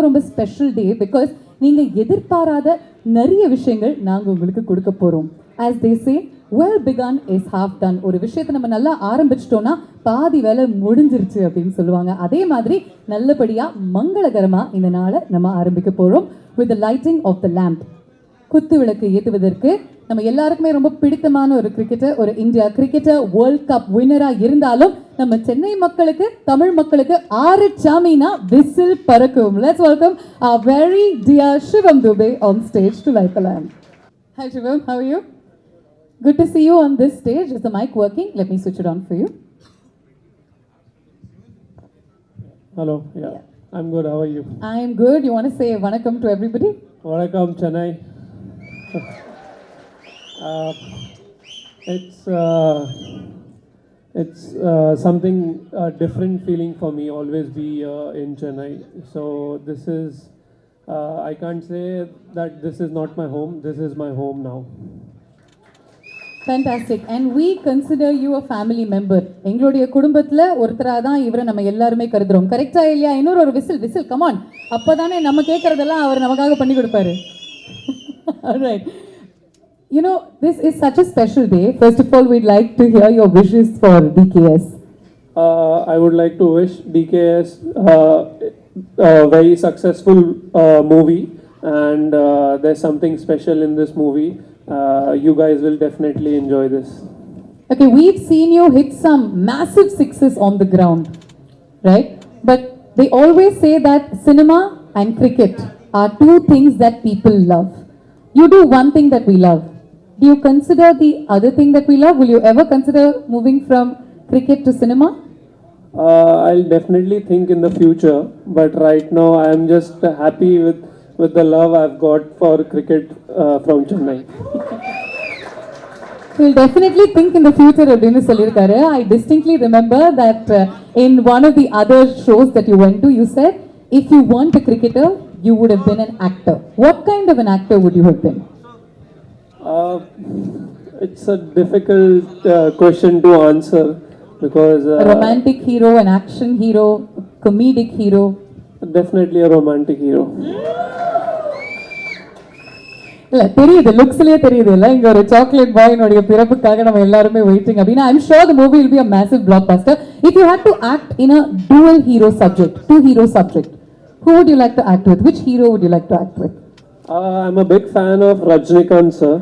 ரொம்ப ரொம்ப special day because நீங்க எதிர்பாராத நிறைய விஷயங்கள் நாங்க உங்களுக்கு கொடுக்க போறோம். as they say well begun is half done. ஒரு விஷயத்தை நம்ம நல்லா ஆரம்பிச்சிட்டோம்னா பாதி வேலை முடிஞ்சிருச்சு அப்படின்னு சொல்லுவாங்க. அதே மாதிரி நல்லபடியா மங்களகரமா இந்த நாளை நம்ம ஆரம்பிக்க போறோம் with the lighting of the lamp. குத்து விளக்கு ஏற்றுவதற்கு நம்ம எல்லாருக்குமே ரொம்ப பிடித்தமான ஒரு கிரிக்கெட்டர், ஒரு இந்தியா கிரிக்கெட்டர், வேர்ல்ட் கப் வின்னரா இருந்தாலும் நம்ம சென்னை மக்களுக்கு, தமிழ் மக்களுக்கு ஆறு சாமினா விசில் பறக்கும். Let's welcome our very dear Shivam Dubey on stage to light the lamp. Hi Shivam, how are you? Good to see you on this stage. Is the mic working? Let me switch it on for you. Hello, yeah. I'm good. How are you? I'm good. You want to say vanakkam to everybody? Vanakkam, Chennai. It's something different feeling for me. Always be in Chennai. So this is I can't say that this is not my home. This is my home now. Fantastic. And we consider you a family member. எங்களுடைய குடும்பத்துல ஒருத்தரா தான் இவரை நம்ம எல்லாருமே கருதுறோம். கரெக்டா இல்லையா? இன்னொரு ஒரு விசில் கம் ஆன். அப்பதானே நம்ம கேட்கறதெல்லாம் அவர் நமக்காக பண்ணி கொடுப்பாரு. All right. You know, this is such a special day. First of all, we'd like to hear your wishes for DKS. I would like to wish DKS a very successful movie, and there's something special in this movie. You guys will definitely enjoy this. Okay, we've seen you hit some massive sixes on the ground, right? But they always say that cinema and cricket are two things that people love. You do one thing that we love. Do you consider the other thing that we love? Will you ever consider moving from cricket to cinema? I'll definitely think in the future, but right now I am just happy with the love I've got for cricket from Chennai. We'll definitely think in the future அப்படின்னு சொல்லியிருக்காரு. I distinctly remember that in one of the other shows that you went to, you said if you weren't a cricketer, you would have been an actor. What kind of an actor would you have been? It's a difficult question to answer because a romantic hero, an action hero, comedic hero. Definitely a romantic hero. இல்ல தெரியுது, லுக்ஸ்லயே தெரியுது இல்ல, இங்க ஒரு chocolate பாயினுடைய பிறப்புக்காக நம்ம எல்லாருமே waiting அப்படின்னா I'm sure the movie will be a massive blockbuster. If you had to act in a dual hero subject, two hero subject, who would you like to act with? Which hero would you like to act with? I'm a big fan of Rajnikant sir,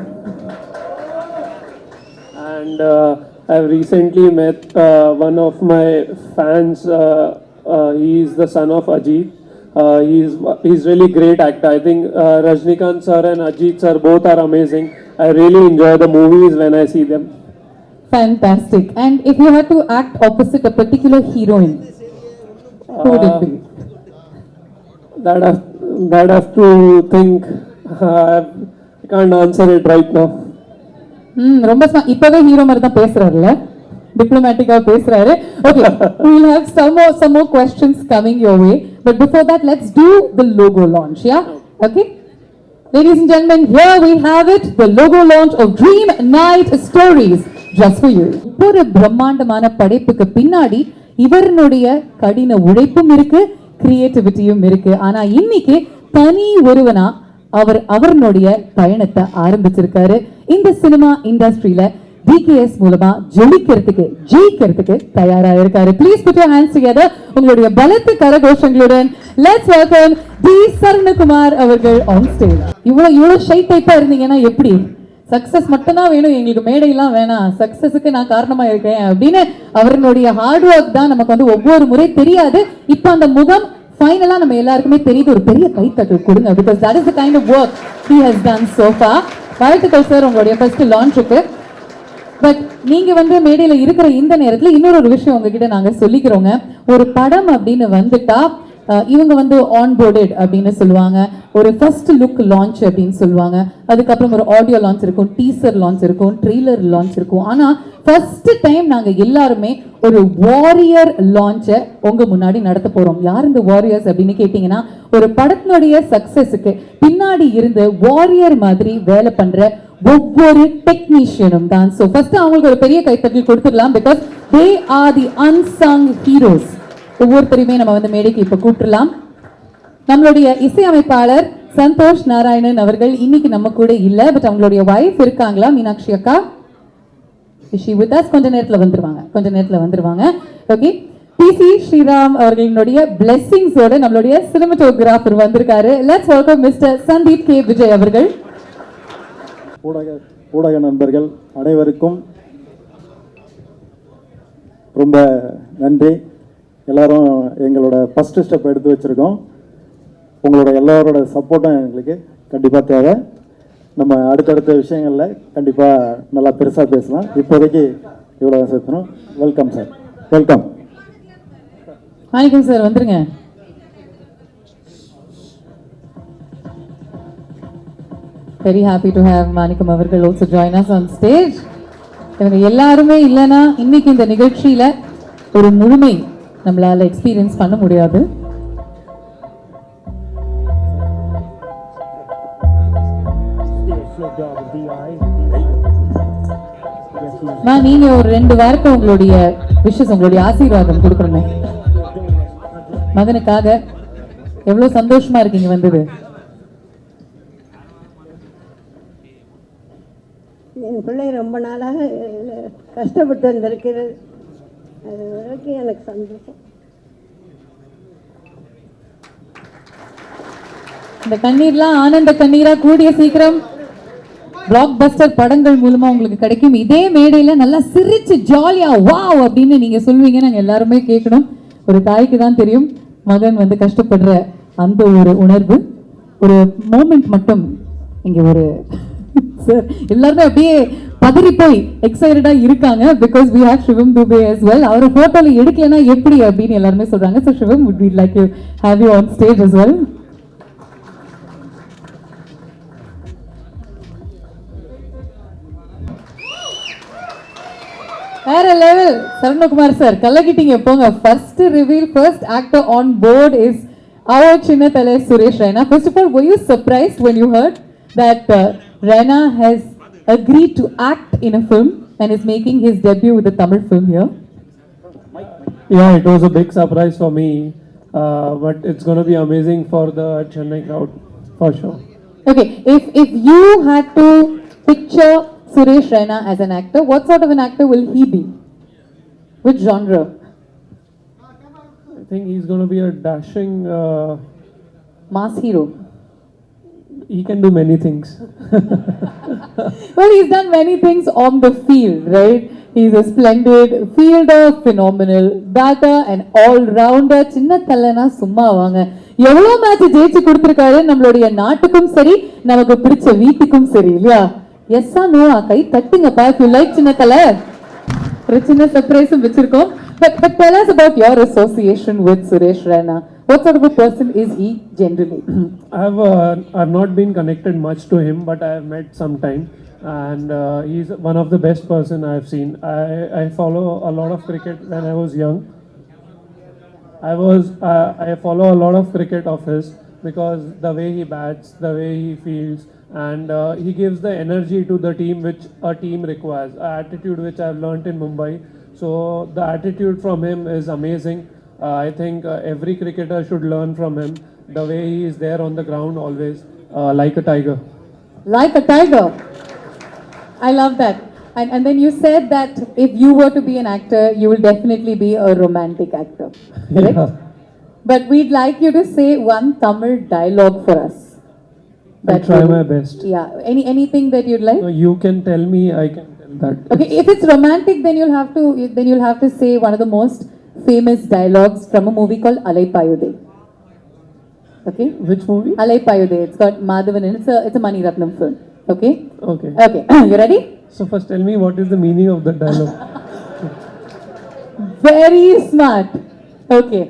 and I've recently met one of my fans. He is the son of Ajit. He's really great actor. I think Rajnikant sir and Ajit sir both are amazing. I really enjoy the movies when I see them. Fantastic. And if you had to act opposite a particular heroine, who would it be? That have to think. I can't answer it right now. ரொம்ப இப்பவே hero மாதிரி தான் பேசுறாருல்ல, டிப்ளமேட்டிக்கா பேசுறாரு. Okay, we'll have some more questions coming your way, but before that let's do the logo launch. Yeah, okay, ladies and gentlemen, here we have it, the logo launch of Dream Night Stories, just for you. ஒரு பிரம்மாண்டமான படைப்புக்கு பின்னாடி இவருடைய கடின உழைப்பும் இருக்கு, கிரியேட்டிவிட்டியும் இருக்கு. ஆனா இன்னைக்கு தனி ஒருவனா அவருடைய பயணத்தை ஆரம்பிச்சிருக்காரு. இந்த சினிமா இண்டஸ்ட்ரியில DKS மூலமா ஜெயிக்கிறதுக்கு தயாரா இருக்காரு. Please put your hands together. உங்களுடைய பலத்த கரகோஷங்களுடன் let's welcome டி சரவணகுமார் அவர்கள் on stage. இவ்வளவு ஷை டைப்பா இருந்தீங்கன்னா எப்படி? சக்சஸ் மட்டும் தான் வேணும், எங்களுக்கு மேடையெல்லாம் வேணாம், சக்சஸுக்கு நான் காரணமா இருக்கேன் அப்படின்னு அவருடைய ஹார்ட் ஒர்க் தான் நமக்கு வந்து ஒவ்வொரு முறை தெரியாது. இப்ப அந்த முகம் ஃபைனலா நம்ம எல்லாருக்குமே தெரியுது. ஒரு பெரிய கைத்தட்டல் கொடுங்க, because that is the kind of work he has done so far. வாழ்த்துக்கள் சார் உங்களுடைய ஃபர்ஸ்ட் லான்ச்சுக்கு. பட் நீங்க வந்து மேடையில இருக்கிற இந்த நேரத்துல இன்னொரு விஷயம் உங்ககிட்ட நாங்க சொல்லிக்கிறோங்க. ஒரு படம் அப்படின்னு வந்துட்டா இவங்க வந்து ஆன்போர்டட் அப்படின்னு சொல்லுவாங்க, ஒரு ஃபர்ஸ்ட் லுக் லான்ச் அப்படின்னு சொல்லுவாங்க, அதுக்கப்புறம் ஒரு ஆடியோ லான்ச் இருக்கும், டீசர் லான்ச் இருக்கும், ட்ரெய்லர் லான்ச் இருக்கும். ஆனா ஃபர்ஸ்ட் டைம் நாங்க எல்லாருமே ஒரு வாரியர் லான்ச்சை உங்க முன்னாடி நடத்த போறோம். யார் இந்த வாரியர்ஸ் அப்படின்னு கேட்டீங்கன்னா, ஒரு படத்தினுடைய சக்சஸுக்கு பின்னாடி இருந்து வாரியர் மாதிரி வேலை பண்ற ஒவ்வொரு டெக்னீஷியனும் தான். ஸோ ஃபர்ஸ்ட் அவங்களுக்கு ஒரு பெரிய கைத்தட்டல் கொடுத்துடலாம், because they are the unsung heroes. ஒவ்வொருத்தரையுமே நம்ம வந்து மேடைக்கு இப்ப கூப்பிடலாம். நம்மளுடைய இசையமைப்பாளர் சந்தோஷ் நாராயணன் அவர்கள் இன்னைக்கு நம்ம கூட இல்ல, பட் அவங்களுடைய வைஃப் இருக்காங்களா, மீனாட்சி அக்கா. She with us. கொஞ்ச நேரத்துல வந்துருவாங்க. ஓகே, டிசி ஸ்ரீராம் அவர்களுடைய பிளெஸிங்ஸோட நம்மளுடைய சினிமாட்டோகிராஃபர் வந்திருக்காரு. Let's welcome mister Sandeep K Vijay அவர்கள். ஊடக நண்பர்கள் அனைவருக்கும் ரொம்ப நன்றி. எல்லாரும் எங்களோட ஃபர்ஸ்ட் ஸ்டெப் எடுத்து வச்சுருக்கோம். உங்களோட எல்லாரோட சப்போர்ட்டும் எங்களுக்கு கண்டிப்பாக தேவை. நம்ம அடுத்தடுத்த விஷயங்களில் கண்டிப்பாக நல்லா பெருசாக பேசலாம். இப்போதைக்கு இவ்வளோ சேர்த்தணும். Welcome sir, welcome. வணக்கம் சார், வந்துருங்க. Very happy to have Manikam அவர்கள் also join us on stage. இவங்க எல்லாருமே இல்லைன்னா இன்னைக்கு இந்த நிகழ்ச்சியில ஒரு முழுமை நம்மளால எக்ஸ்பீரியன்ஸ் பண்ண முடியாது. நீங்க ஒரு 2 வாரத்தை உங்களுடைய விஷஸ், உங்களுடைய ஆசீர்வாதம் கொடுக்கணும் மகனுக்காக. எவ்வளவு சந்தோஷமா இருக்கீங்க வந்தது. என் பிள்ளை ரொம்ப நாளாக கஷ்டப்பட்டு வந்திருக்கிறது, அது வரைக்கும் எனக்கு சந்தோஷம். இந்த கண்ணீர்லாம் ஆனந்த கண்ணீரா கூடிய சீக்கிரம் பிளாக் பஸ்டர் படங்கள் மூலமா உங்களுக்கு கிடைக்கும். இதே மேடையில நல்லா சிரிச்சு ஜாலியா வாவ் அப்படின்னு நீங்க சொல்வீங்க, நாங்க எல்லாருமே கேட்கணும். ஒரு தாய்க்கு தான் தெரியும் மகன் வந்து கஷ்டப்படுற அந்த ஒரு உணர்வு. ஒரு மோமெண்ட் மட்டும் இங்க ஒரு சார் எல்லாருமே அப்படியே பதறி போய் எக்ஸைட்டடா இருக்காங்க. Because we have Shivam Dubey as well. அவரை போட்டோல எடுக்கலனா எப்படி அப்படின்னு எல்லாருமே சொல்றாங்க. So Shivam, would we like to have you on stage as well? வேற லெவல். சரவணகுமார் சார் கலக்கிட்டீங்க போங்க. First reveal, first actor on board is our Chinna தலை Suresh Raina. First of all, were you surprised when you heard that Reina has agreed to act in a film and is making his debut with a Tamil film here? Yeah, it was a big surprise for me, but it's going to be amazing for the Chennai crowd, for sure. Okay, if you had to picture Suresh Reina as an actor, what sort of an actor will he be? Which genre? I think he's going to be a dashing... Mass hero. He can do many things. Well, he's done many things on the field, right? He's a splendid fielder, phenomenal batter, and all-rounder. சின்ன தலனா சும்மா வாங்க. எவ்வளவு match ஜெயிச்சு கொடுத்திருக்காரு நம்மளுடைய நாட்டுக்கும் சரி, நமக்கு பிடிச்ச வீட்டுக்கும் சரி, இல்லையா? எஸ்ஸா நோவா கை தட்டுங்கப்பா if you like சின்ன தல. ஒரு சின்ன சர்ப்ரைஸும் வச்சிருக்கோம். But tell us about your association with Suresh Reina. What sort of a person is he generally? I've not been connected much to him, but I have met sometime, and he's one of the best person I've seen. I follow a lot of cricket when I was young. I follow a lot of cricket of his because the way he bats, the way he feels, and he gives the energy to the team which a team requires. A attitude which I've learnt in Mumbai. So the attitude from him is amazing. I think every cricketer should learn from him. The way he is there on the ground always, like a tiger. Like a tiger. I love that. And then you said that if you were to be an actor, you will definitely be a romantic actor. Correct? Yeah. But we'd like you to say one Tamil dialogue for us. I'll try my best. Yeah. Anything that you'd like? No, you can tell me, I can tell that. Okay, if it's romantic, then you'll have to say one of the most famous dialogues from a movie called Alai Payude. Okay? Which movie? Alai Payude. It's got Madhavan in it. It's a Mani Ratnam film. Okay? Okay. Okay. You ready? So first tell me what is the meaning of the dialogue. Very smart. Okay.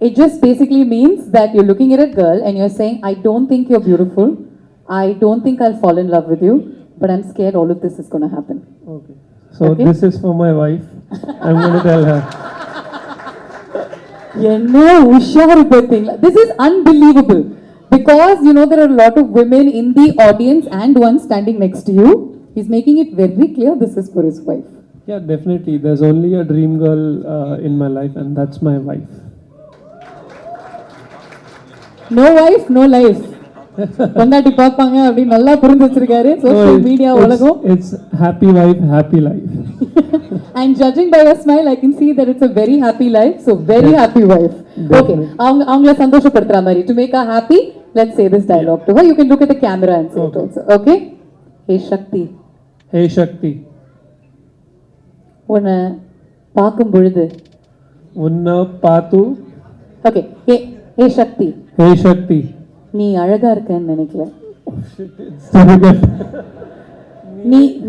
It just basically means that you're looking at a girl and you're saying, I don't think you're beautiful. I don't think I'll fall in love with you. But I'm scared all of this is going to happen. Okay. So Okay. this is for my wife. I'm going to tell her. என்ன உஷாரு பார்த்தீங்களா? This is unbelievable because you know there are a lot of women in the audience and one standing next to you. He's making it very clear this is for his wife. Yeah, definitely. There's only a dream girl in my life, and that's my wife. No wife no life கொண்டாட்டி பார்ப்பாங்க அப்படின்னு நல்லா புரிஞ்சு வச்சிருக்காரு social media உலகம். It's happy wife, happy life. And judging by your smile, I can see that it's a very happy life. So very happy wife. Okay. அவங்கள சந்தோஷப்படுத்துற மாதிரி. To make her happy, let's say this dialogue to her. You can look at the camera and say it also. Okay? Hey Shakti. Hey Shakti. உன்னை பார்க்கும் பொழுது. உன்னை பார்த்து. Okay. Hey Shakti. Hey Shakti. நீ அழகா இருக்கன்னு நினைக்கல.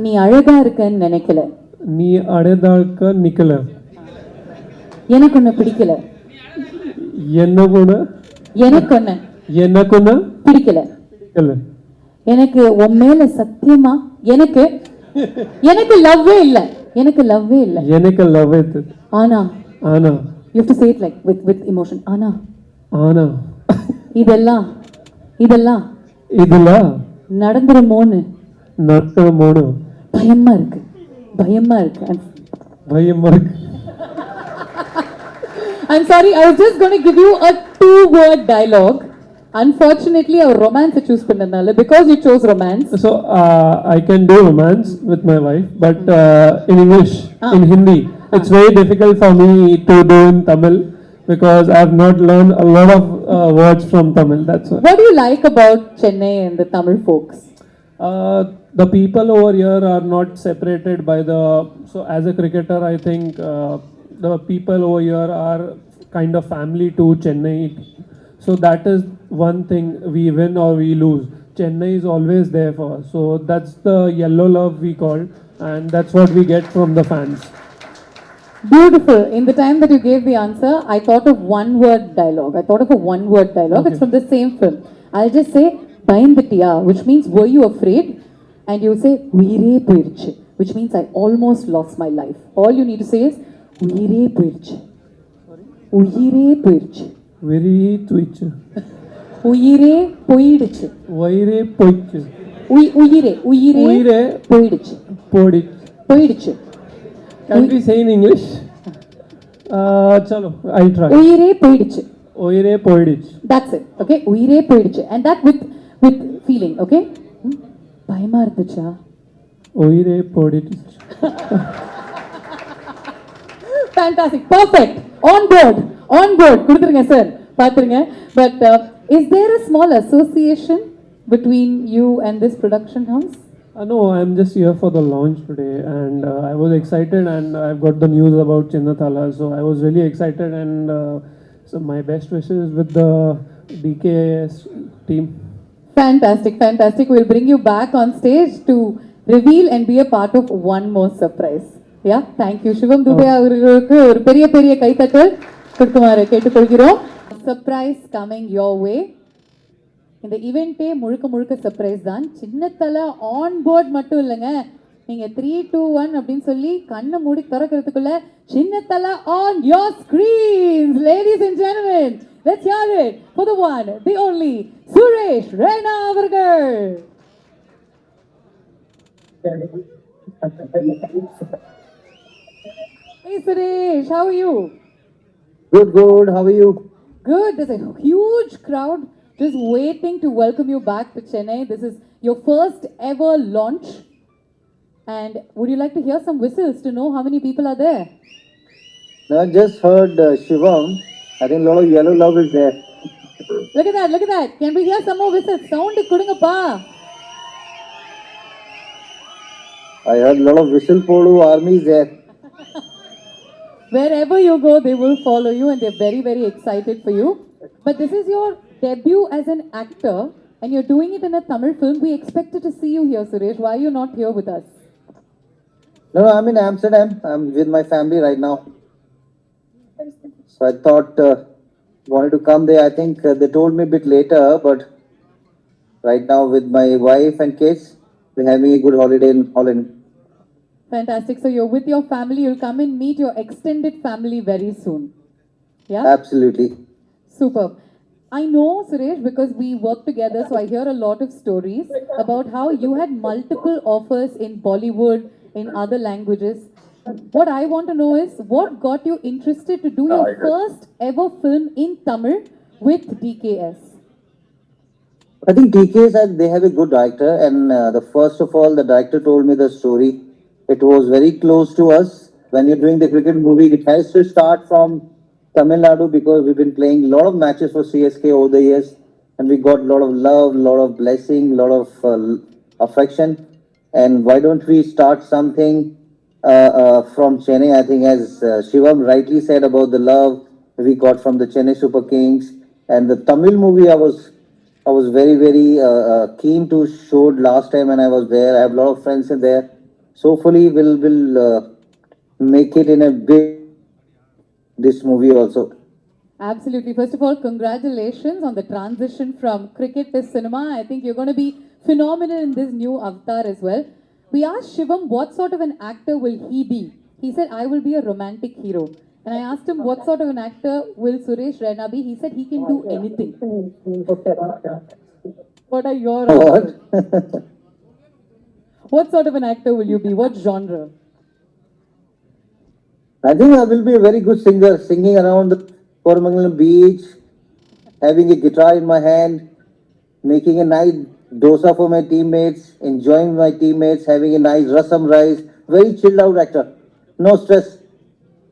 நீ அழகா இருக்கன்னு நினைக்கல. நீ அழகா இருக்க நிக்கல. எனக்கு ஒண்ணு பிடிக்கல. எனக்கு ஒண்ணு பிடிக்கல. எனக்கு உன் மேல சத்தியமா எனக்கு லவ்வே இல்ல. எனக்கு லவ்வே இல்ல. ஆனா you have to say it like with emotion. ஆனா இதெல்லாம் நடந்துருமோன்னு பயமா இருக்கு. I'm sorry, I was just going to give you a 2-word dialogue. Unfortunately, our romance choose pannadala because you chose romance. So I can do romance with my wife, but in English, in Hindi, it's very difficult for me to do in Tamil because I have not learned a lot of words from Tamil. That's why. What do you like about Chennai and the Tamil folks? The people over here are not separated by the. So as a cricketer, I think the people over here are kind of family to Chennai. So that is one thing, we win or we lose. Chennai is always there for us. So that's the yellow love we call, and that's what we get from the fans. Beautiful. In the time that you gave the answer, I thought of one-word dialogue. Okay. It's from the same film. I'll just say, Bayandittiya, which means, were you afraid? And you say, Uire poiruchu, which means I almost lost my life. All you need to say is, Uire poiruchu. Uire poiruchu. Very twitch. Uire poiruchu. Uire poiruchu. Uire poiruchu. Poiruchu. Can we say in English? Chalo, I'll try. Uire poiduchu. Uire poiduchu. That's it. Okay. Uire poiduchu. And that with feeling. Okay. பயமா இருந்துச்சா? Uire poiduchu. Fantastic. Perfect. On board. கொடுத்துருங்க sir. பாத்துருங்க. But is there a small association between you and this production house? No, I'm just here for the launch today, and I was excited, and I've got the news about Chinnathala, so I was really excited, and so my best wishes with the DKS team. Fantastic. We'll bring you back on stage to reveal and be a part of one more surprise. Yeah, thank you. Shivam Dubey அவர்களுக்கு ஒரு பெரிய கைத்தட்டல் கொடுக்குமாறு கேட்டுக்கொள்கிறோம். Surprise coming your way. இந்த ஈவெண்ட்டே முழுக்க surprise தான். சின்னத்தலை on board மட்டும் இல்லைங்க, நீங்க 3, 2, 1 அப்படின்னு சொல்லி கண்ணை மூடி திறக்கிறதுக்குள்ள Chinnathala on your screens. Ladies and gentlemen, let's hear it for the one the only Suresh Raina அவர்கள். Hey Suresh, how are you? Good. How are you? Good. There's a huge crowd just waiting to welcome you back to Chennai. This is your first ever launch. And would you like to hear some whistles to know how many people are there? No, I just heard Shivam. I think a lot of yellow love is there. Look at that. Can we hear some more whistles? Sound kudungappa. I heard a lot of whistle polo armies there. Wherever you go, they will follow you and they're very, very excited for you. But this is your debut as an actor and you're doing it in a Tamil film. We expected to see you here, Suresh. Why are you not here with us? No, I'm in Amsterdam. I'm with my family right now. So I thought, wanted to come there. I think they told me a bit later, but right now with my wife and kids, we're having a good holiday in Holland. Fantastic. So you're with your family. You'll come and meet your extended family very soon. Yeah? Absolutely. Superb. I know, Suresh, because we work together, so I hear a lot of stories about how you had multiple offers in Bollywood, in other languages. What I want to know is, what got you interested to do your first ever film in Tamil with DKS? I think they have a good director, and the first of all, the director told me the story. It was very close to us. When you're doing the cricket movie, it has to start from Tamil Nadu because we've been playing a lot of matches for CSK over the years, and we got a lot of love, a lot of blessing, a lot of affection. And why don't we start something from Chennai? I think, as Shivam rightly said about the love we got from the Chennai Super Kings and the Tamil movie, I was very keen to show it last time when I was there. I have a lot of friends in there. So hopefully we'll make it in a big this movie also. Absolutely. First of all, congratulations on the transition from cricket to cinema. I think you're going to be phenomenal in this new avatar as well. We asked Shivam what sort of an actor will he be. He said, I will be a romantic hero. And I asked him what sort of an actor will Suresh Raina be. He said he can do anything. What are your answers? What? What sort of an actor will you be? What genre? I think I will be a very good singer, singing around the Koromangalam beach, having a guitar in my hand, making a nice dosa for my teammates, enjoying my teammates, having a nice rasam rice. Very chilled out actor. No stress.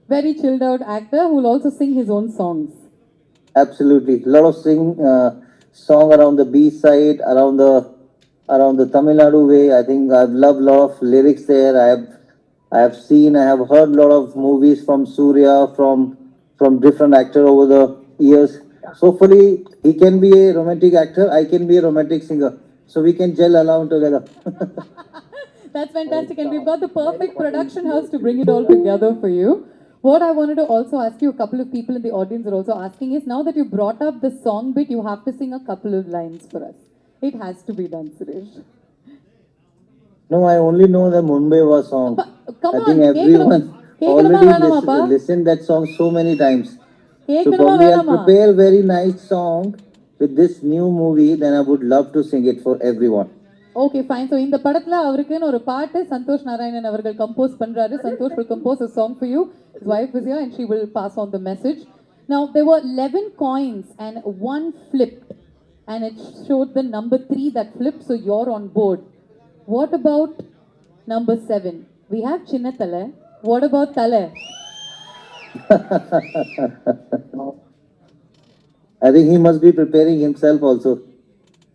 Very chilled out actor who will also sing his own songs. Absolutely. A lot of song around the beach side, around the Tamil Nadu way. I think I've loved a lot of lyrics there. I have seen, I have heard a lot of movies from Surya, from different actor over the years. So hopefully he can be a romantic actor, I can be a romantic singer. So we can gel along together. That's fantastic. And we've got the perfect production house to bring it all together for you. What I wanted to also ask you, a couple of people in the audience are also asking is, now that you brought up the song bit, you have to sing a couple of lines for us. It has to be done, Suresh. No, I only know the Mumbai was song. Come I on, think everyone கேட்கணுமா வேணாமாப்பா? already listened that song so many times. So கேட்கணுமா probably I'll வேணாமா? prepare a very nice song with this new movie. Then I would love to sing it for everyone. Okay fine. So இந்த படத்துல அவருக்குன்னு ஒரு பாட்டு சந்தோஷ் நாராயணன் அவர்கள் compose பண்றாரு. Santhosh will compose a song for you. His wife is here and she will pass on the message. Now there were 11 coins and one flipped and it showed the number 3 that flipped, so you're on board. What about number 7? We have Chinnathala. What about Thala? I think he must be preparing himself also.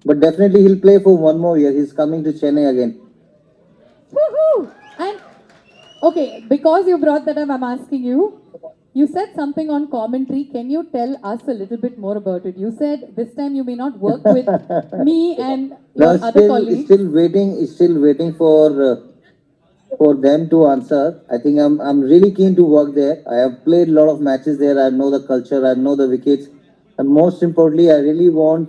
But definitely he'll play for one more year. He's coming to Chennai again. Woohoo! And okay, because you brought that up, I'm asking you. You said something on commentary. Can you tell us a little bit more about it? You said this time you may not work with me and your other colleagues. Still waiting for them to answer. I think I'm really keen to work there. I have played a lot of matches there. I know the culture. I know the wickets. And most importantly, I really want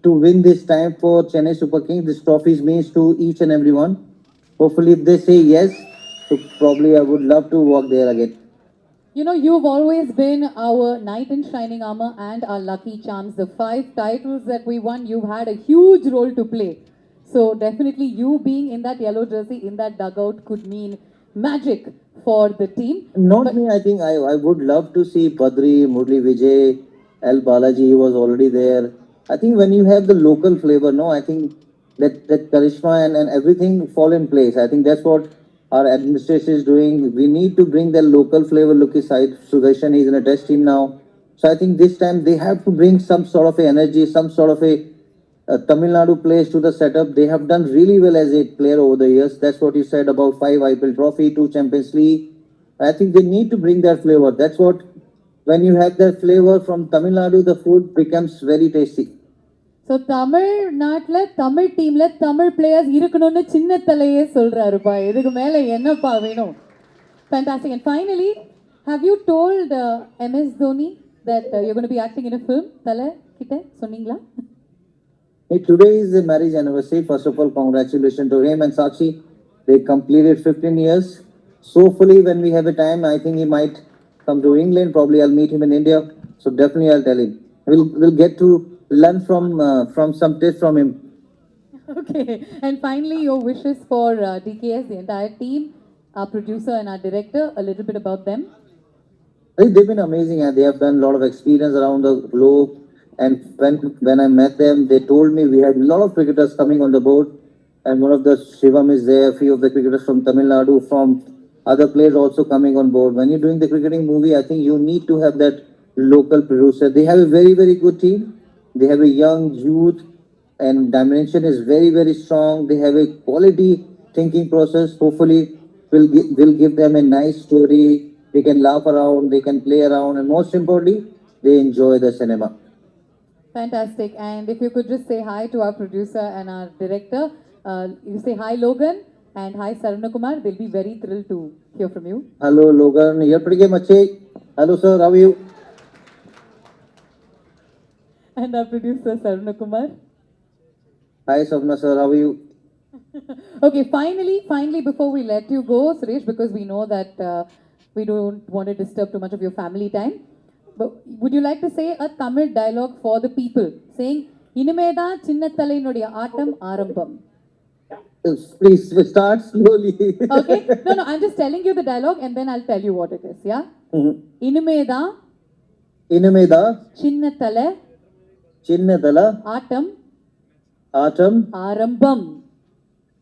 to win this time for Chennai Super Kings. This trophy means to each and everyone. Hopefully, if they say yes, so probably I would love to work there again. You know, you've always been our knight in shining armor and our lucky charms. The 5 titles that we won, you've had a huge role to play. So definitely you being in that yellow jersey, in that dugout could mean magic for the team. Not me. I think I would love to see Padri, Murli Vijay, L. Balaji. He was already there. I think when you have the local flavor, no, I think that charisma and everything fall in place. I think that's what our administration is doing. We need to bring the local flavor. Look aside, Sudarshan is in a test team now. So I think this time they have to bring some sort of a energy, some sort of a Tamil Nadu players to the setup. They have done really well as a player over the years. That's what you said about 5 IPL trophy, 2 Champions League. I think they need to bring that flavor. That's what, when you have that flavor from Tamil Nadu, the food becomes very tasty. So தமிழ்நாட்டில் தமிழ் டீமில் Tamil players இருக்கணும்னு சின்ன தலையே சொல்கிறாருப்பா. இதுக்கு மேலே என்னப்பா வேணும்? Fantastic. And finally, have you told MS Dhoni that you're going to be acting in a film? Thala கிட்ட சொன்னீங்களா? Hey, today is the marriage anniversary. First of all, congratulations to him and Sakshi. They completed 15 years. So hopefully when we have a time, I think he might come to England. Probably I'll meet him in India. So definitely I'll tell him. We'll get to learn from some tips from him. Okay. And finally, your wishes for DKS, the entire team, our producer and our director, a little bit about them. I think they've been amazing and they have done a lot of experience around the globe. And when I met them, they told me we had a lot of cricketers coming on the board, and one of the Shivam is there. A few of the cricketers from Tamil Nadu, from other players also coming on board. When you're doing the cricketing movie, I think you need to have that local producer. They have a very good team. They have a young youth, and dimension is very strong. They have a quality thinking process. Hopefully, will give them a nice story. They can laugh around, they can play around, and most importantly, they enjoy the cinema. Fantastic. And if you could just say hi to our producer and our director. You say hi, Logan, and hi, Sarana Kumar. They'll be very thrilled to hear from you. Hello, Logan. You're pretty game, Machi. Hello, sir. How are you? And our producer, Sarana Kumar. Hi, Savna, sir. How are you? Okay, finally, before we let you go, Suresh, because we know that we don't want to disturb too much of your family time, but would you like to say a Tamil dialogue for the people, saying, Inimeda Chinnathalainuடைய ஆட்டம் ஆரம்பம். Please start slowly. Okay? No, I'm just telling you the dialogue and then I'll tell you what it is, yeah? Inimeda Inimeda Chinnathala Chinnathala atom Atam ஆரம்பம்.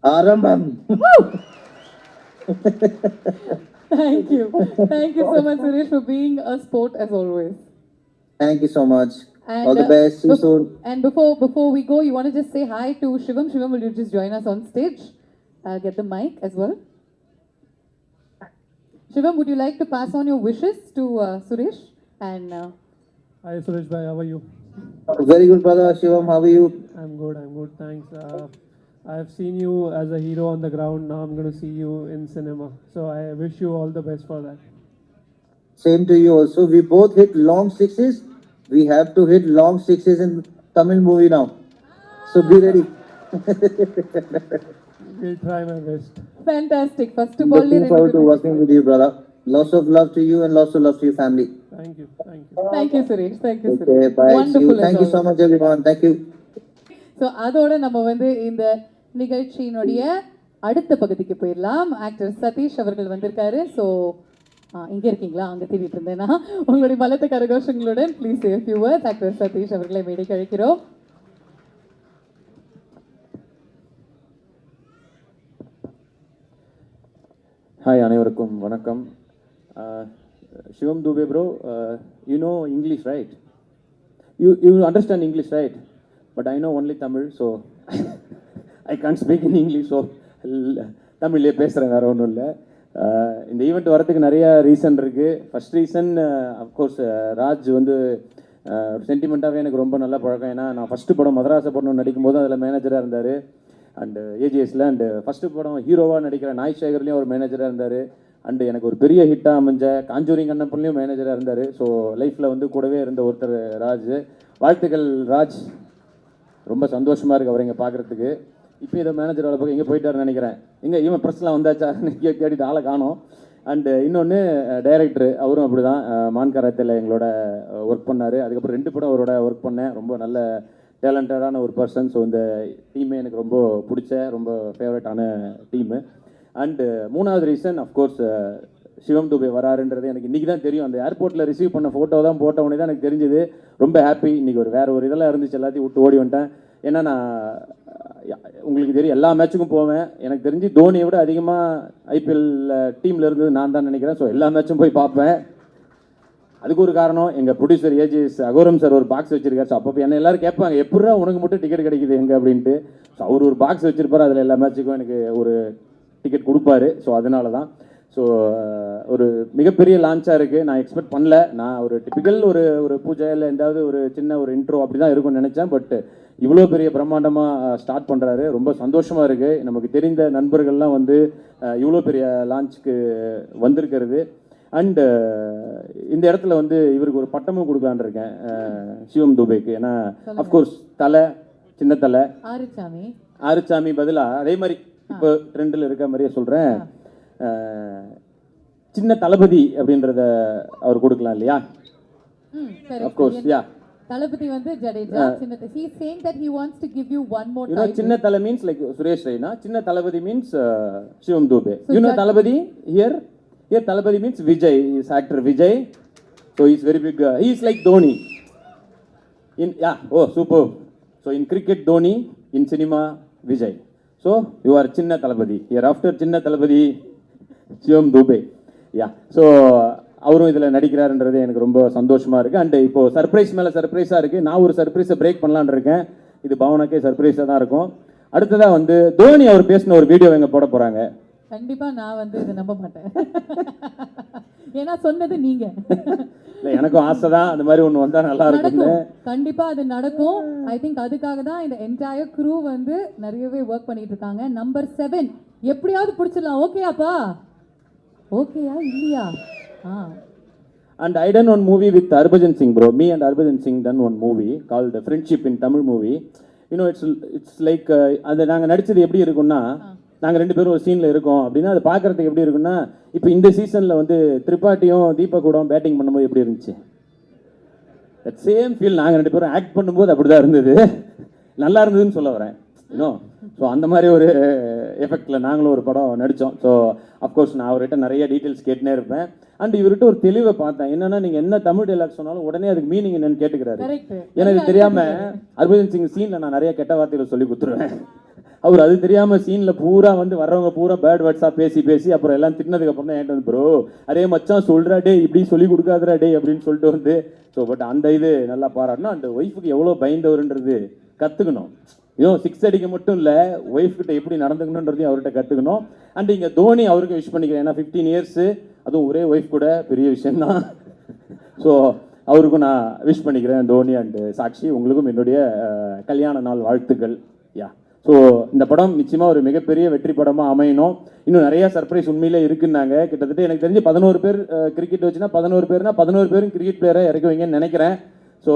Arambam. Thank you. Thank you so much, Suresh, for being a sport as always. Thank you so much. And, All the best. See you soon. And before we go, you want to just say hi to Shivam. Shivam, will you just join us on stage? Get the mic as well. Shivam, would you like to pass on your wishes to Suresh? And Hi Suresh bhai, how are you? Very good, brother. Shivam, how are you? I'm good, thanks. I've seen you as a hero on the ground, now I'm going to see you in cinema. So I wish you all the best for that. Same to you also. We both hit long sixes. We have to hit long sixes in Tamil movie now. So be ready. We'll try my best. fantastic. First of all, Looking forward to working with you, brother. Lots of love to you and lots of love to your family. Thank you. Thank you, Suresh. Thank you, Okay, Suresh. bye. See Wonderful. you. Thank you so much, everyone. Thank you. So அதோட நம்ம வந்து இந்த நிகழ்ச்சியினுடைய அடுத்த பகுதிக்கு போயிடலாம். Actor Satish அவர்கள் வந்திருக்காரு. ஸோ இங்கே இருக்கீங்களா? அங்கே தேடிட்டு இருந்தேன்னா உங்களுடைய பலத்த கரகோஷங்களுடன் please say few words. Actor Sathish அவர்களை மேடைக்கு அழைக்கிறோம். ஹாய், அனைவருக்கும் வணக்கம். Shivam Dube bro, you know English right? You understand English right? But I know only Tamil, so I can't speak in English. So தமிழ்லேயே பேசுகிறேன், வேறு ஒன்றும் இல்லை. இந்த ஈவெண்ட் வரதுக்கு நிறைய ரீசன் இருக்குது. ஃபஸ்ட் ரீசன் அஃப்கோர்ஸ் ராஜ் வந்து ஒரு சென்டிமெண்ட்டாகவே எனக்கு ரொம்ப நல்ல பழக்கம். ஏன்னா நான் ஃபஸ்ட்டு படம் மதராச படம் நடிக்கும்போது அதில் மேனேஜராக இருந்தார் அண்டு ஏஜிஎஸில். அண்டு ஃபஸ்ட்டு படம் ஹீரோவாக நடிக்கிற நாய் சேகர்லேயும் ஒரு மேனேஜராக இருந்தார். அண்டு எனக்கு ஒரு பெரிய ஹிட்டாக அமைஞ்ச காஞ்சூரிங் கண்ணப்பன்லேயும் மேனேஜராக இருந்தார். ஸோ லைஃப்பில் வந்து கூடவே இருந்த ஒருத்தர் ராஜ். வாழ்த்துக்கள் ராஜ், ரொம்ப சந்தோஷமாக இருக்குது அவர் இங்கே பார்க்குறதுக்கு. இப்போ இதை மேனேஜர் வேலை பார்க்க எங்கே போயிட்டாருன்னு நினைக்கிறேன். எங்கே இவன் ப்ரெஸ்லாம் வந்தாச்சா தேடிட்டு ஆளை காணோம். அண்டு இன்னொன்று டைரக்டர், அவரும் அப்படி தான் மான்கராத்தில் எங்களோட ஒர்க் பண்ணார். அதுக்கப்புறம் 2 படம் அவரோட ஒர்க் பண்ணேன். ரொம்ப நல்ல டேலண்டடான ஒரு பர்சன். ஸோ இந்த டீமே எனக்கு ரொம்ப பிடிச்ச ரொம்ப ஃபேவரட்டான டீமு. அண்டு 3வது ரீசன் அஃப்கோர்ஸ் சிவம் துபே வராருன்றது எனக்கு இன்றைக்கி தான் தெரியும். அந்த ஏர்போர்ட்டில் ரிசீவ் பண்ண ஃபோட்டோ தான் போட்ட உடனே தான் எனக்கு தெரிஞ்சுது. ரொம்ப ஹாப்பி. இன்றைக்கி வேறு ஒரு இதெல்லாம் இருந்துச்சு, எல்லாத்தையும் விட்டு ஓடி வந்துட்டேன். ஏன்னா நான் உங்களுக்கு தெரியும் எல்லா மேட்சுக்கும் போவேன். எனக்கு தெரிஞ்சு தோனியை விட அதிகமாக ஐபிஎல் டீமில் இருந்தது நான் தான் நினைக்கிறேன். ஸோ எல்லா மேட்சும் போய் பார்ப்பேன். அதுக்கு ஒரு காரணம் எங்கள் ப்ரொடியூசர் ஏஜிஎஸ் அகோரம் சார் ஒரு பாக்ஸ் வச்சிருக்காரு. ஸோ அப்போ என்ன எல்லோரும் கேட்பாங்க, எப்படா உனக்கு மட்டும் டிக்கெட் கிடைக்குது எங்கே அப்படின்ட்டு. ஸோ அவர் ஒரு பாக்ஸ் வச்சிருப்பார், அதில் எல்லா மேட்சுக்கும் எனக்கு ஒரு டிக்கெட் கொடுப்பாரு. ஸோ அதனால தான். ஸோ ஒரு மிகப்பெரிய லான்ச்சாக இருக்குது. நான் எக்ஸ்பெக்ட் பண்ணல. நான் ஒரு டிப்பிக்கல் ஒரு பூஜை இல்லை எந்தாவது ஒரு சின்ன ஒரு இன்ட்ரோ அப்படி தான் இருக்கும்னு நினச்சேன். பட் இவ்வளோ பெரிய பிரம்மாண்டமாக ஸ்டார்ட் பண்ணுறாரு. ரொம்ப சந்தோஷமாக இருக்குது. நமக்கு தெரிந்த நண்பர்கள்லாம் வந்து இவ்வளோ பெரிய லான்ச்சுக்கு வந்திருக்கிறது. அண்டு இந்த இடத்துல வந்து இவருக்கு ஒரு பட்டமும் கொடுக்கலான்னு இருக்கேன் சிவம் துபேக்கு. ஏன்னா அஃப்கோர்ஸ் தலை, சின்ன தலை, ஆறுச்சாமி பதிலாக அதே மாதிரி இப்போ ட்ரெண்டில் இருக்க மாதிரியே சொல்கிறேன், சின்ன தளபதி அப்படின்றத அவர் கொடுக்கலாம் இல்லையா? அஃப்கோர்ஸ் யா. தளபதி வந்து Jadeja. he is saying that he wants to give you one more you know title. சின்ன தலை means like Suresh Raina. Chinna Thalapathy means Shivam Dube. you know Thalapathy here Thalapathy means Vijay. He is actor Vijay. So he is very big. He is like Dhoni. Oh, superb. So in cricket, Dhoni, in cinema, Vijay. So you are Chinna Talapati. Hereafter, Chinna Talapati, Sivam Dube. Yeah so அவரும் இதில் நடிக்கிறாருன்றது எனக்கு ரொம்ப சந்தோஷமாக இருக்குது. And இப்போது surprise மேலே சர்ப்ரைஸாக இருக்குது. நான் ஒரு சர்ப்ரைஸை பிரேக் பண்ணலான்னு இருக்கேன். இது பவனுக்கே சர்ப்ரைஸாக தான் இருக்கும். அடுத்ததாக வந்து தோனி அவர் பேசின ஒரு வீடியோ எங்கே போட போகிறாங்க. கண்டிப்பா நான் வந்து இதை நம்ப மாட்டேன். ஏன்னா சொன்னது நீங்க. இல்லை எனக்கும் ஆசை தான் அந்த மாதிரி ஒன்று வந்தால் நல்லா இருக்கும்னு. கண்டிப்பா அது நடக்கும். ஐ திங்க் அதுக்காக தான் இந்த என்டையர் க்ரூ வந்து நிறையவே ஒர்க் பண்ணிட்டு இருக்காங்க. நம்பர் 7 எப்படியாவது பிடிச்சிடலாம். ஓகேயாப்பா? ஓகேயா இல்லையா? And I done one movie with Harbhajan Singh, bro. Me and Harbhajan Singh done one movie called Friendship in Tamil movie. You know, it's like அது நாங்கள் நடிச்சது எப்படி இருக்கும்னா, நாங்கள் 2 பேரும் ஒரு சீனில் இருக்கோம் அப்படின்னா அது பார்க்குறதுக்கு எப்படி இருக்குன்னா, இப்போ இந்த சீசனில் வந்து திரிபாட்டியும் தீபக்கூடம் பேட்டிங் பண்ணும்போது எப்படி இருந்துச்சு, தட் சேம் ஃபீல் நாங்கள் 2 பேரும் ஆக்ட் பண்ணும்போது அப்படி தான் இருந்தது. நல்லா இருந்ததுன்னு சொல்ல வரேன். இன்னும் ஸோ அந்த மாதிரி ஒரு எஃபெக்டில் நாங்களும் ஒரு படம் நடித்தோம். ஸோ அஃப்கோர்ஸ் நான் அவர்கிட்ட நிறைய டீட்டெயில்ஸ் கேட்டுனே இருப்பேன். அண்ட் இவர்கிட்ட ஒரு தெளிவை பார்த்தேன். என்னன்னா நீங்கள் என்ன தமிழ் டைலாக் சொன்னாலும் உடனே அதுக்கு மீனிங் என்னன்னு கேட்டுக்கிறாரு. எனக்கு தெரியாமல் ஹர்பஜன் சிங் சீனில் நான் நிறைய கெட்ட வார்த்தைகளை சொல்லி கொடுத்துருவேன். அவர் அது தெரியாமல் சீனில் பூரா வந்து வர்றவங்க பூரா பேட் வேர்ட்ஸாக பேசி அப்புறம் எல்லாம் திட்டினதுக்கப்புறம் தான் என்கிட்ட வந்து ப்ரோ அதே மச்சான் சொல்கிறா டே இப்படி சொல்லி கொடுக்காதரா டே அப்படின்னு சொல்லிட்டு வந்து ஸோ பட் அந்த இது நல்லா பாராட்டணும். அந்த ஒய்ஃபுக்கு எவ்வளோ பயந்தவருன்றது கற்றுக்கணும். இன்னும் 6 அடிக்க மட்டும் இல்லை, ஒய்ஃப் கிட்ட எப்படி நடந்துக்கணுன்றதையும் அவர்கிட்ட கற்றுக்கணும். அண்ட் இங்கே தோனி அவருக்கு விஷ் பண்ணிக்கிறேன். ஏன்னா 15 இயர்ஸு அதுவும் ஒரே ஒய்ஃப் கூட பெரிய விஷயம்தான். ஸோ அவருக்கும் நான் விஷ் பண்ணிக்கிறேன். தோனி அண்டு சாக்ஷி உங்களுக்கும் என்னுடைய கல்யாண நாள் வாழ்த்துக்கள். யா ஸோ இந்த படம் நிச்சயமாக ஒரு மிகப்பெரிய வெற்றி படமாக அமையணும். இன்னும் நிறையா சர்ப்ரைஸ் உண்மையிலே இருக்குன்னாங்க. கிட்டத்தட்ட எனக்கு தெரிஞ்சு 11 பேர் கிரிக்கெட் வச்சுன்னா 11 பேர்னா 11 பேரும் கிரிக்கெட் பிளேயரை இறக்குவீங்கன்னு நினைக்கிறேன். ஸோ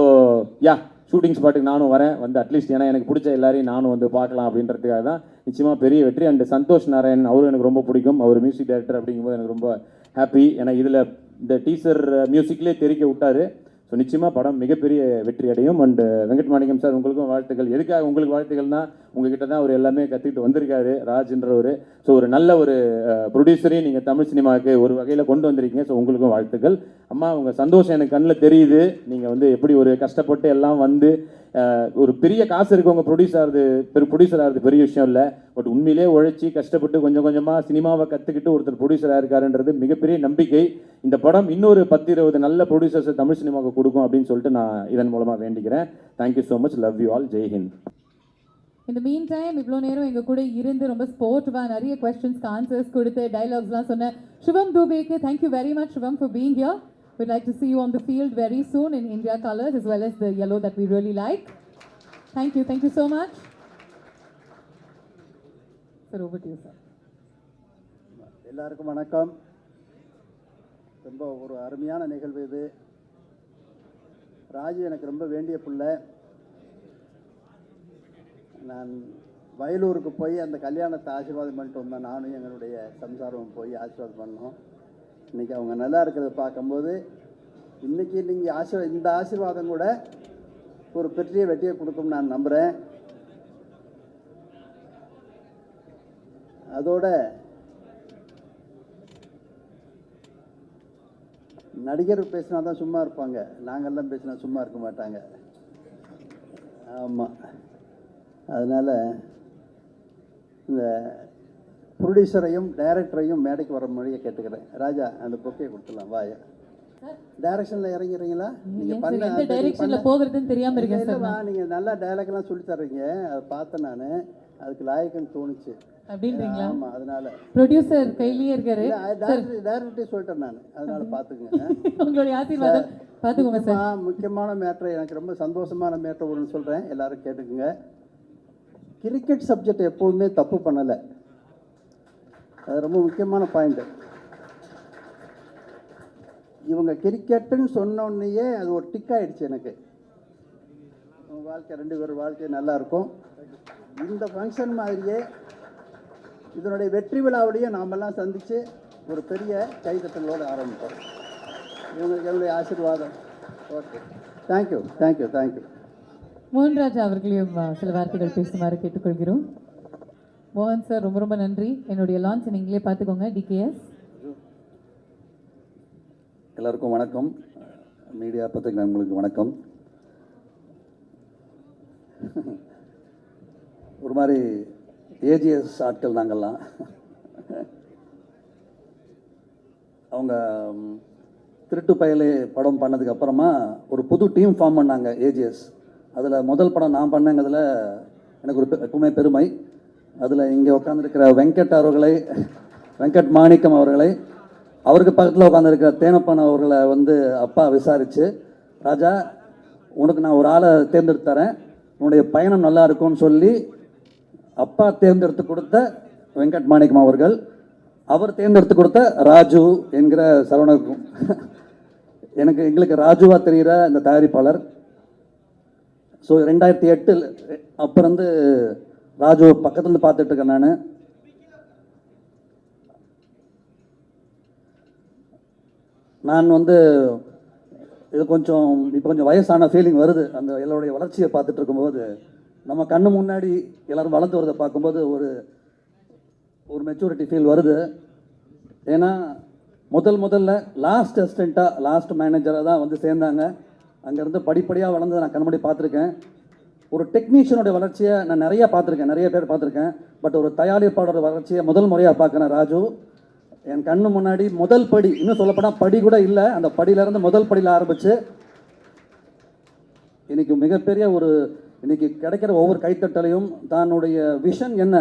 யா ஷூட்டிங் ஸ்பாட்டுக்கு நானும் வரேன். வந்து அட்லீஸ்ட் ஏன்னா எனக்கு பிடிச்ச எல்லாரையும் நானும் வந்து பார்க்கலாம் அப்படின்றதுக்காக தான். நிச்சயமாக பெரிய வெற்றி. அண்ட் சந்தோஷ் நாராயண் அவரும் எனக்கு ரொம்ப பிடிக்கும். அவர் மியூசிக் டைரக்டர் அப்படிங்கும்போது எனக்கு ரொம்ப ஹாப்பி. ஏன்னா இதில் இந்த டீசர் மியூசிக்லேயே தெரிக்க விட்டார். ஸோ நிச்சயமாக படம் மிகப்பெரிய வெற்றி அடையும். அண்ட் வெங்கட் மாணிக்கம் சார் உங்களுக்கும் வாழ்த்துக்கள். எதுக்காக உங்களுக்கு வாழ்த்துக்கள்னா உங்ககிட்ட தான் அவர் எல்லாமே கற்றுக்கிட்டு வந்திருக்காரு ராஜ்ன்றவர். ஸோ ஒரு நல்ல ஒரு ப்ரொடியூசரையும் நீங்கள் தமிழ் சினிமாவுக்கு ஒரு வகையில் கொண்டு வந்திருக்கீங்க. ஸோ உங்களுக்கும் வாழ்த்துக்கள். அம்மா உங்கள் சந்தோஷம் எனக்கு கண்ணில் தெரியுது. நீங்கள் வந்து எப்படி ஒரு கஷ்டப்பட்டு எல்லாம் வந்து ஒரு பெரிய காசு இருக்கவங்க ப்ரொடியூசர் ஆகிறது பெரிய விஷயம் இல்லை. பட் உண்மையிலே உழைச்சி கஷ்டப்பட்டு கொஞ்சம் கொஞ்சமாக சினிமாவை கற்றுக்கிட்டு ஒருத்தர் ப்ரொடியூசராக இருக்காருன்றது மிகப்பெரிய நம்பிக்கை. இந்த படம் இன்னொரு 10-20 நல்ல ப்ரொடியூசர்ஸை தமிழ் சினிமாவுக்கு கொடுக்கும் அப்படின்னு சொல்லிட்டு நான் இதன் மூலமாக வேண்டிக்கிறேன். Thank you so much. Love you all. Jai Hind. இந்த மீன் டைம் இவ்வளோ நேரம் எங்கள் கூட இருந்து ரொம்ப ஸ்போர்ட்டிவாக நிறைய கொஸ்டின்ஸ்க்கு ஆன்சர்ஸ் கொடுத்து டைலாக்ஸ்லாம் சொன்ன சிவம் தூபேக்கு thank you very much Shivam for being here. We'd like to see you on the field very soon in India colors as well as the yellow that we really like. Thank you so much. Sir, over to you, sir. எல்லாருக்கும் வணக்கம். ரொம்ப ஒரு அருமையான நிகழ்வு இது. ராஜு எனக்கு ரொம்ப வேண்டிய பிள்ளை. நான் வயலூருக்கு போய் அந்த கல்யாணத்தை ஆசீர்வாதம் பண்ணிட்டு வந்தேன். நானும் எங்களுடைய சம்சாரம் போய் ஆசீர்வாதம் பண்ணோம். இன்றைக்கி அவங்க நல்லா இருக்கிறத பார்க்கும்போது இன்றைக்கி நீங்கள் இந்த ஆசீர்வாதம் கூட ஒரு பெரிய வெற்றியை கொடுக்கும்னு நான் நம்புகிறேன். அதோட நடிகர் பேசினா தான் சும்மா இருப்பாங்க, நாங்கள்லாம் பேசினா சும்மா இருக்க மாட்டாங்க. ஆமாம், அதனால் இந்த ப்ரொடியூசரையும் டைரக்டரையும் மேடைக்கு வர மொழியை கேட்டுக்கிறேன். ராஜா அந்த பொக்கையை கொடுத்துடலாம். வாயா டைரக்ஷனில் இறங்கிறீங்களா? நீங்கள் பண்ண டைரக்ஷனில் போகிறதுன்னு தெரியாமல் இருக்கேன். இல்லைவா, நீங்கள் நல்லா டைலாக்லாம் சொல்லி தர்றீங்க. அதை பார்த்தேன் நான், அதுக்கு லாயக்குன்னு தோணுச்சு அப்படின்றீங்களா? ஆமாம், அதனால ப்ரொடியூசர் கையிலேயே இருக்காரு. டைரக்டே சொல்லிட்டேன் நான், அதனால பார்த்துக்குங்க. உங்களுடைய ஆசீர்வாதம் பார்த்துக்கோங்க சார். முக்கியமான மேட்ரு, எனக்கு ரொம்ப சந்தோஷமான மேட்ரு ஒன்று சொல்கிறேன், எல்லாரும் கேட்டுக்குங்க. கிரிக்கெட் சப்ஜெக்ட் எப்போதுமே தப்பு பண்ணலை, அது ரொம்ப முக்கியமான பாயிண்ட்டு. இவங்க கிரிக்கெட்டுன்னு சொன்னோன்னையே அது ஒரு டிக் ஆகிடுச்சு எனக்கு. உங்கள் வாழ்க்கை 2 பேர் வாழ்க்கை நல்லாயிருக்கும். இந்த ஃபங்க்ஷன் மாதிரியே இதனுடைய வெற்றி விழாவிலேயே நாமெல்லாம் சந்தித்து ஒரு பெரிய கைதட்டங்களோடு ஆரம்பிப்போம். இவங்களுக்கு என்னுடைய ஆசீர்வாதம். Okay, thank you thank you thank you. Mohanraj அவர்களையும் சில வார்த்தைகள் பேசுமாறு கேட்டுக்கொள்கிறோம். மோகன் சார் ரொம்ப ரொம்ப நன்றி. என்னுடைய லான்ச் நீங்களே பார்த்துக்கோங்க. டிகேஎஸ் எல்லாருக்கும் வணக்கம். மீடியா பத்திரிகை உங்களுக்கு வணக்கம். ஒரு மாதிரி ஏஜிஎஸ் ஆட்கள் நாங்கள்லாம். அவங்க திருட்டு பயலே படம் பண்ணதுக்கு அப்புறமா ஒரு புது டீம் ஃபார்ம் பண்ணாங்க ஏஜிஎஸ். அதில் முதல் படம் நான் பண்ணங்கிறதுல எனக்கு ஒரு எப்பவுமே பெருமை. அதில் இங்கே உட்காந்துருக்கிற வெங்கட் மாணிக்கம் அவர்களை, அவருக்கு பக்கத்தில் உட்காந்துருக்கிற தேனப்பன் அவர்களை வந்து அப்பா விசாரித்து, ராஜா உனக்கு நான் ஒரு ஆளை தேர்ந்தெடுத்து தரேன், உன்னுடைய பயணம் நல்லா இருக்கும்னு சொல்லி அப்பா தேர்ந்தெடுத்து கொடுத்த வெங்கட் மாணிக்கம் அவர்கள், அவர் தேர்ந்தெடுத்து கொடுத்த ராஜு என்கிற சரவணக்கும் எங்களுக்கு ராஜுவா தெரிகிற இந்த தயாரிப்பாளர். ஸோ 2008 அப்போ இருந்து ராஜு பக்கத்துலேருந்து பார்த்துட்டு இருக்கேன். நான் வந்து இது இப்போ கொஞ்சம் வயசான ஃபீலிங் வருது. அந்த எல்லாருடைய வளர்ச்சியை பார்த்துட்டு இருக்கும்போது, நம்ம கண்ணு முன்னாடி எல்லோரும் வளர்ந்து வரதை பார்க்கும்போது ஒரு மெச்சூரிட்டி ஃபீல் வருது. ஏன்னா முதல்ல லாஸ்ட் அசிஸ்டண்ட்டாக லாஸ்ட் மேனேஜராக தான் வந்து சேர்ந்தாங்க. அங்கேருந்து படிப்படியாக வளர்ந்து நான் கண்முடி பார்த்துருக்கேன். ஒரு டெக்னீஷியனுடைய வளர்ச்சியை நான் நிறைய பேர் பார்த்துருக்கேன். பட் ஒரு தயாரிப்பாளரோட வளர்ச்சியை முதல் முறையாக பார்க்குறேன். ராஜு என் கண்ணு முன்னாடி முதல் படி, இன்னும் சொல்லப்போனால் படி கூட இல்லை, அந்த படியிலேருந்து முதல் படியில் ஆரம்பித்து இன்னைக்கு மிகப்பெரிய இன்னைக்கு கிடைக்கிற ஒவ்வொரு கைத்தட்டலையும் தன்னுடைய விஷன் என்ன,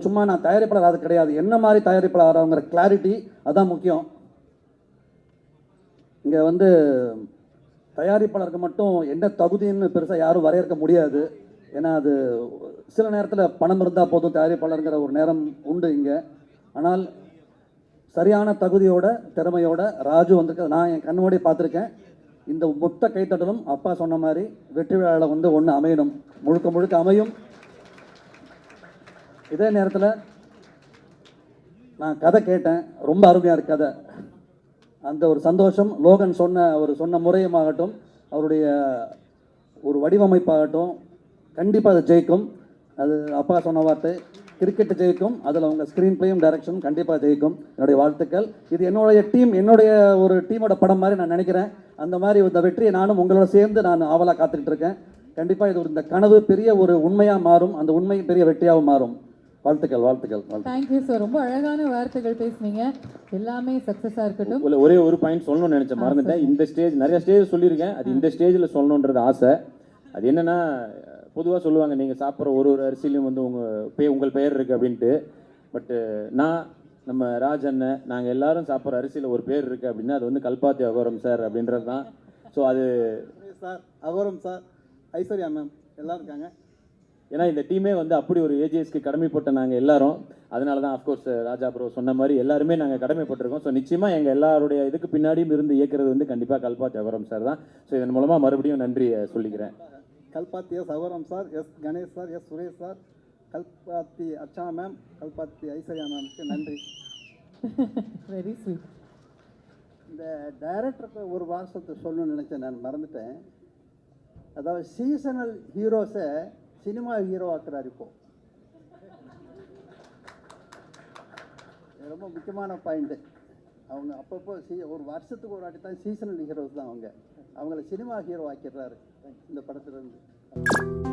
சும்மா நான் தயாரிப்பாளர் அது கிடையாது, என்ன மாதிரி தயாரிப்பாளர் ஆகிறவங்கிற கிளாரிட்டி அதான் முக்கியம். இங்கே வந்து தயாரிப்பாளருக்கு மட்டும் என்ன தகுதின்னு பெருசாக யாரும் வரையறுக்க முடியாது. ஏன்னா அது சில நேரத்தில் பணம் இருந்தால் போதும் தயாரிப்பாளருங்கிற ஒரு நேரம் உண்டு இங்கே. ஆனால் சரியான தகுதியோட திறமையோட ராஜு வந்திருக்க நான் என் கண்ணோடே பார்த்துருக்கேன். இந்த மொத்த கைத்தட்டலும் அப்பா சொன்ன மாதிரி வெற்றி விழாவில் வந்து ஒன்று அமையணும், முழுக்க அமையும். இதே நேரத்தில் நான் கதை கேட்டேன், ரொம்ப அருமையாக இருக்கு கதை. அந்த ஒரு சந்தோஷம் லோகன் சொன்ன முறையுமாகட்டும், அவருடைய ஒரு வடிவமைப்பாகட்டும், கண்டிப்பாக அது ஜெயிக்கும். அது அப்பா சொன்ன வார்த்தை, கிரிக்கெட் ஜெயிக்கும், அதில் அவங்க ஸ்க்ரீன் பிளேயும் டைரக்ஷனும் கண்டிப்பாக ஜெயிக்கும். என்னுடைய வாழ்த்துக்கள். இது என்னுடைய ஒரு டீமோட படம் மாதிரி நான் நினைக்கிறேன். அந்த மாதிரி இந்த வெற்றியை நானும் உங்களோட சேர்ந்து நான் ஆவலாக காத்துக்கிட்டு இருக்கேன். கண்டிப்பாக இது இந்த கனவு பெரிய ஒரு உண்மையாக மாறும், அந்த உண்மை பெரிய வெற்றியாகவும் மாறும். வாழ்த்துக்கள். தேங்க்யூ சார், ரொம்ப அழகான வார்த்தைகள் பேசுனீங்க. எல்லாமே சக்ஸஸாக இருக்கட்டும். ஒரே ஒரு பாயிண்ட் சொல்லணும்னு நினச்சேன், மறந்துட்டேன். இந்த ஸ்டேஜ் நிறைய ஸ்டேஜ் சொல்லியிருக்கேன், அது இந்த ஸ்டேஜில் சொல்லணுன்றது ஆசை. அது என்னென்னா, பொதுவாக சொல்லுவாங்க நீங்கள் சாப்பிட்ற ஒரு அரிசிலையும் வந்து உங்கள் பெயர் இருக்குது அப்படின்ட்டு. பட்டு நம்ம ராஜ் அண்ணன் நாங்கள் எல்லாரும் சாப்பிட்ற அரிசியில் ஒரு பேர் இருக்குது அப்படின்னா அது வந்து கல்பாத்தி அகோரம் சார் அப்படின்றது தான். ஸோ அது சார் அகோரம் சார், ஐஸ்வர்யா மேம் எல்லாம் இருக்காங்க. ஏன்னா இந்த டீமே வந்து அப்படி ஒரு ஏஜிஎஸ்க்கு கடமைப்பட்ட நாங்கள் எல்லாரும். அதனால தான் அஃப்கோர்ஸ் ராஜா ப்ரோ சொன்ன மாதிரி எல்லாருமே நாங்கள் கடமைப்பட்டிருக்கோம். ஸோ நிச்சயமாக எங்கள் எல்லாருடைய இதுக்கு பின்னாடியும் இருந்து இயக்கிறது வந்து கண்டிப்பாக கல்பாத்தி அகோரம் சார் தான். ஸோ இதன் மூலமாக மறுபடியும் நன்றி சொல்லிக்கிறேன். Kalpathi S Aghoram sir, S Ganesh sir, S Suresh sir, Kalpathi Archana ma'am, Kalpathi Aishwarya மேம்க்கு நன்றி. Very sweet. இந்த டைரக்டருக்கு ஒரு வாசத்தை சொல்லணும்னு நினச்சேன், நான் மறந்துட்டேன். அதாவது சீசனல் ஹீரோஸை சினிமா ஹீரோ ஆக்குறாரு இப்போ. ரொம்ப முக்கியமான பாயிண்ட்டு. அவங்க அப்பப்போ ஒரு வருஷத்துக்கு ஒரு வாட்டி தான் சீசனல் ஹீரோஸ் தான் அவங்கள சினிமா ஹீரோ ஆக்கிடுறாரு இந்த படத்துலேருந்து.